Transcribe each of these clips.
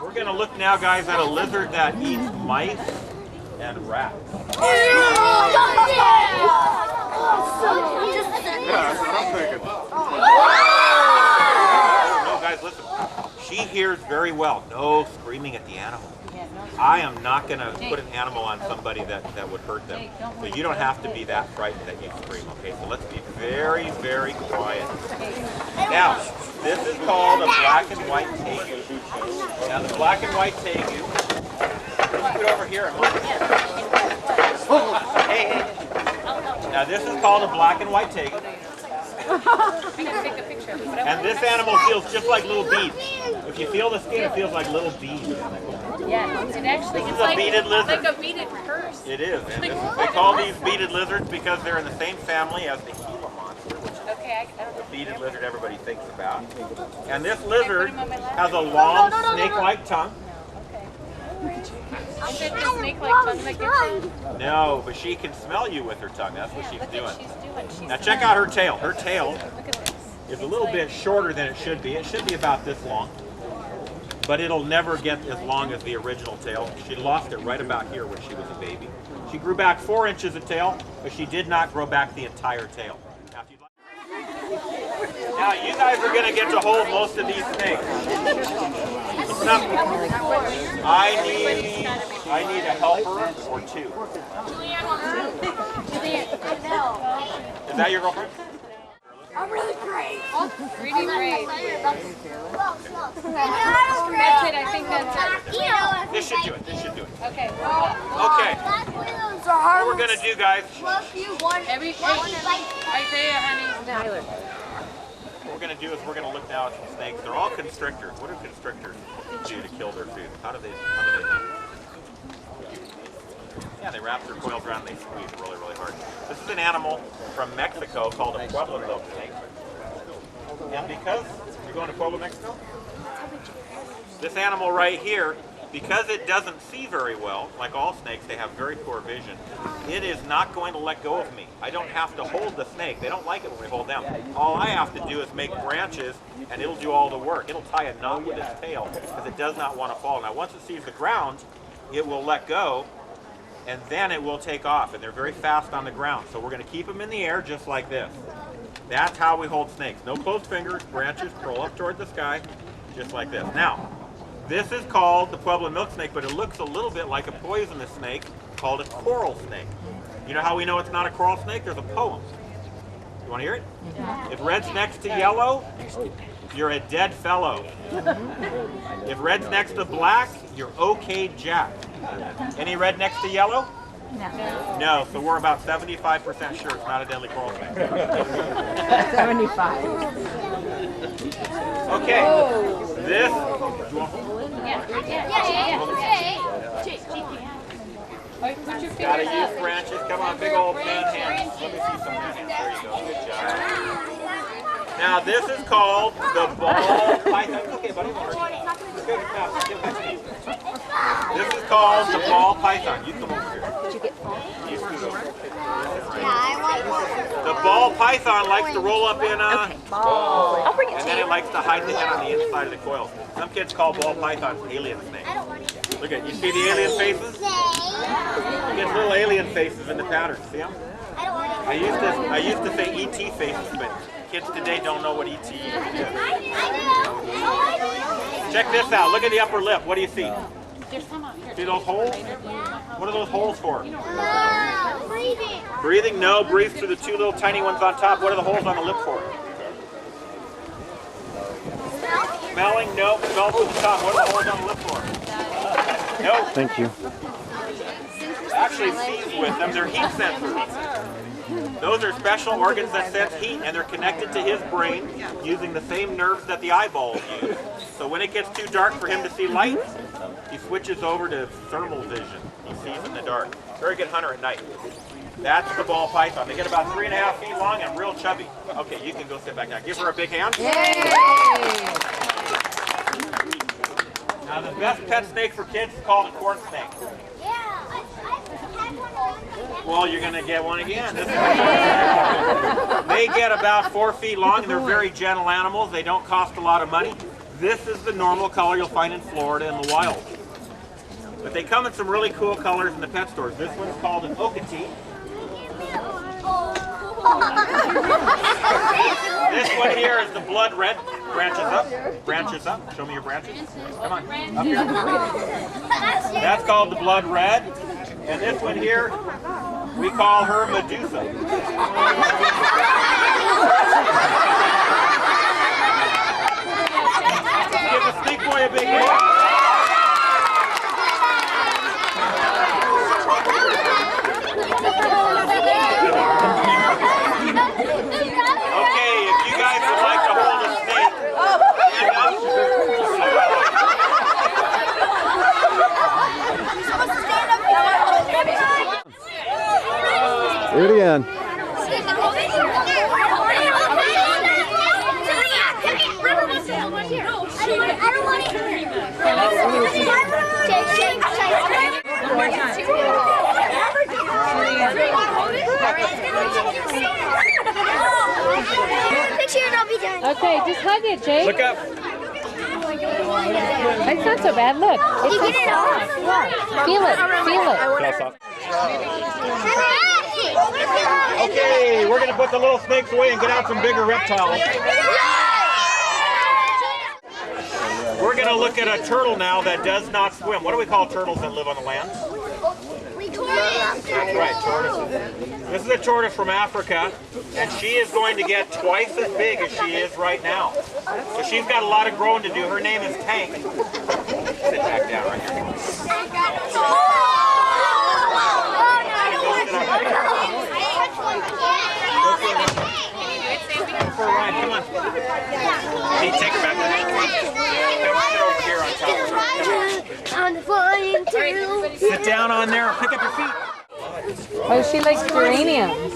We're going to look now, guys, at a lizard that eats mice and rats. No, guys, listen. She hears very well. No screaming at the animal. I am not going to put an animal on somebody that would hurt them. So you don't have to be that frightened that you scream, okay? So let's be very, very quiet. Now, this is called a black and white tegu. Now, the black and white tegu, let's get over here. Hey. Now, this is called a black and white tegu. And this animal feels just like little beads. If you feel the skin, it feels like little beads. Yeah, it actually is a beaded lizard. Like a beaded purse. It is. And they call these beaded lizards because they're in the same family as the Gila monster, which is the beaded lizard everybody thinks about. And this lizard has a long snake-like tongue. Is it the snake-like tongue that gets you? No, but she can smell you with her tongue. That's what she's doing. Now check out her tail. Her tail is a little bit shorter than it should be. It should be about this long. But it'll never get as long as the original tail. She lost it right about here when she was a baby. She grew back 4 inches of tail, but she did not grow back the entire tail. Now you guys are going to get to hold most of these snakes. I need a helper or two. Is that your girlfriend? I'm really great. Really great. That's it. I think that's it. This should do it. This should do it. Okay. Okay. What we're going to do, guys. Isaiah, honey. Tyler. What we're going to do is we're going to look now at some snakes. They're all constrictors. What do constrictors do to kill their food? How do they hunt? Yeah, they wrap their coils around and they squeeze really, really hard. This is an animal from Mexico called a Pueblo milk snake. And because you're going to Pueblo, Mexico? This animal right here, because it doesn't see very well, like all snakes, they have very poor vision, it is not going to let go of me. I don't have to hold the snake. They don't like it when we hold them. All I have to do is make branches and it'll do all the work. It'll tie a knot with its tail because it does not want to fall. Now once it sees the ground, it will let go and then it will take off, and they're very fast on the ground. So we're going to keep them in the air just like this. That's how we hold snakes. No closed fingers, branches curl up toward the sky, just like this. Now, this is called the Pueblo milk snake, but it looks a little bit like a poisonous snake called a coral snake. You know how we know it's not a coral snake? There's a poem. You want to hear it? Yeah. If red's next to yellow, you're a dead fellow. If red's next to black, you're okay, Jack. Any red next to yellow? No. No, so we're about 75% sure it's not a deadly coral snake. 75. Okay, this... Gotta use branches. Come on, big old man hands. Let me see some man hands. There you go. Good job. Now this is called the ball python. Okay, buddy. This is called the ball python. You come over here. Did you get full? The ball python likes to roll up in a ball, and then it likes to hide the head on the inside of the coils. Some kids call ball pythons alien snakes. Look at, you see the alien faces? You get little alien faces in the pattern. See them? I used to say ET faces, but kids today don't know what ET is. Check this out. Look at the upper lip. What do you see? See those holes? What are those holes for? Breathing. Breathing? No. Breathe through the two little tiny ones on top. What are the holes on the lip for? Smelling? No. Smell through the top. What are the holes on the lip for? No. Thank you. Actually sees with them. They're heat sensors. Those are special organs that sense heat, and they're connected to his brain using the same nerves that the eyeballs use. So when it gets too dark for him to see light, he switches over to thermal vision. He sees in the dark. Very good hunter at night. That's the ball python. They get about 3.5 feet long and real chubby. Okay, you can go sit back now. Give her a big hand. Yay! Now the best pet snake for kids is called a corn snake. Well, you're going to get one again. They get about 4 feet long, and they're very gentle animals. They don't cost a lot of money. this is the normal color you'll find in Florida in the wild. But they come in some really cool colors in the pet stores. This one's called an Okatee. This one here is the blood red. Branches up. Branches up. Show me your branches. Come on. Up here. That's called the blood red. And this one here, we call her Medusa. Give the snake boy a big hand. Okay, if you guys would like to hold a snake, stand up. Do it again. Picture and I'll be done. Okay, just hug it, Jake. Look up. It's not so bad. Look. You get it on? Feel it. Feel it. Okay, we're going to put the little snakes away and get out some bigger reptiles. We're going to look at a turtle now that does not swim. What do we call turtles that live on the land? That's right, tortoises. This is a tortoise from Africa, and she is going to get twice as big as she is right now. So she's got a lot of growing to do. Her name is Tank. Sit back down right here. For a ride, come on. Hey, take her back. Come sit over here on top of her. I'm flying too. Sit down on there and pick up your feet. Oh, she likes geraniums.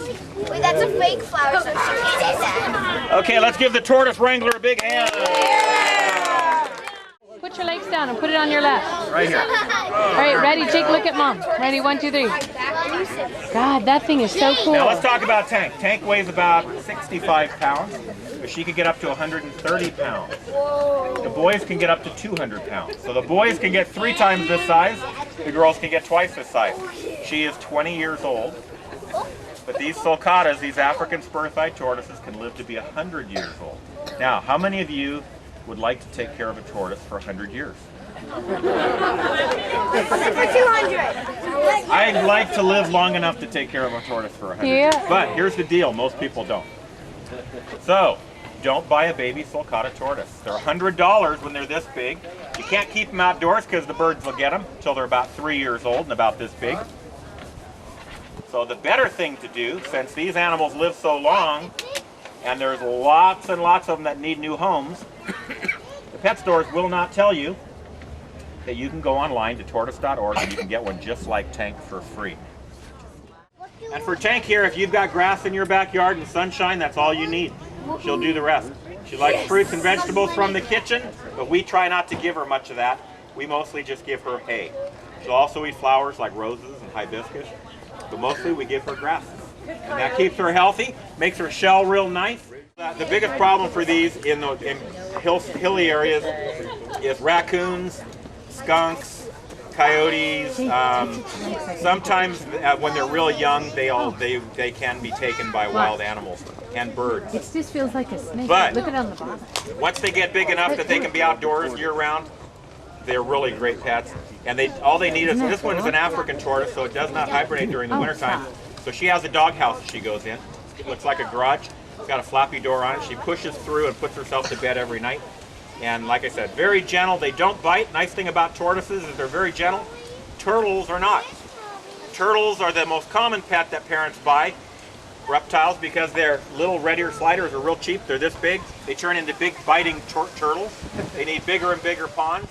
Wait, that's a fake flower, so she can't do that. Okay, let's give the tortoise wrangler a big hand. Put your legs down and put it on your lap. Right here. All right, ready, Jake? Look at Mom. Ready? 1, 2, 3. God, that thing is so cool. Now let's talk about Tank. Tank weighs about 65 pounds, but she can get up to 130 pounds. The boys can get up to 200 pounds. So the boys can get 3 times this size. The girls can get twice this size. She is 20 years old. But these sulcatas, these African spur-thighed tortoises, can live to be 100 years old. Now, how many of you would like to take care of a tortoise for 100 years? For 200. I'd like to live long enough to take care of a tortoise for 100 years. But here's the deal, most people don't. So, don't buy a baby sulcata tortoise. They're $100 when they're this big. You can't keep them outdoors because the birds will get them until they're about 3 years old and about this big. So the better thing to do, since these animals live so long, and there's lots and lots of them that need new homes, the pet stores will not tell you that you can go online to tortoise.org and you can get one just like Tank for free. And for Tank here, if you've got grass in your backyard and sunshine, that's all you need. She'll do the rest. She likes fruits and vegetables from the kitchen, but we try not to give her much of that. We mostly just give her hay. She'll also eat flowers like roses and hibiscus, but mostly we give her grasses. And that keeps her healthy, makes her shell real nice. The biggest problem for these in hilly areas is raccoons, skunks, coyotes. Sometimes when they're real young, they can be taken by wild animals and birds. It just feels like a snake. But look at it on the bottom. Once they get big enough that they can be outdoors year-round, they're really great pets. And all they need is, this one is an African tortoise, so it does not hibernate during the wintertime. So she has a doghouse she goes in. It looks like a garage. It's got a flappy door on it. She pushes through and puts herself to bed every night. And like I said, very gentle. They don't bite. Nice thing about tortoises is they're very gentle. Turtles are not. Turtles are the most common pet that parents buy. Reptiles, because their little red ear sliders are real cheap. They're this big. They turn into big biting turtles. They need bigger and bigger ponds.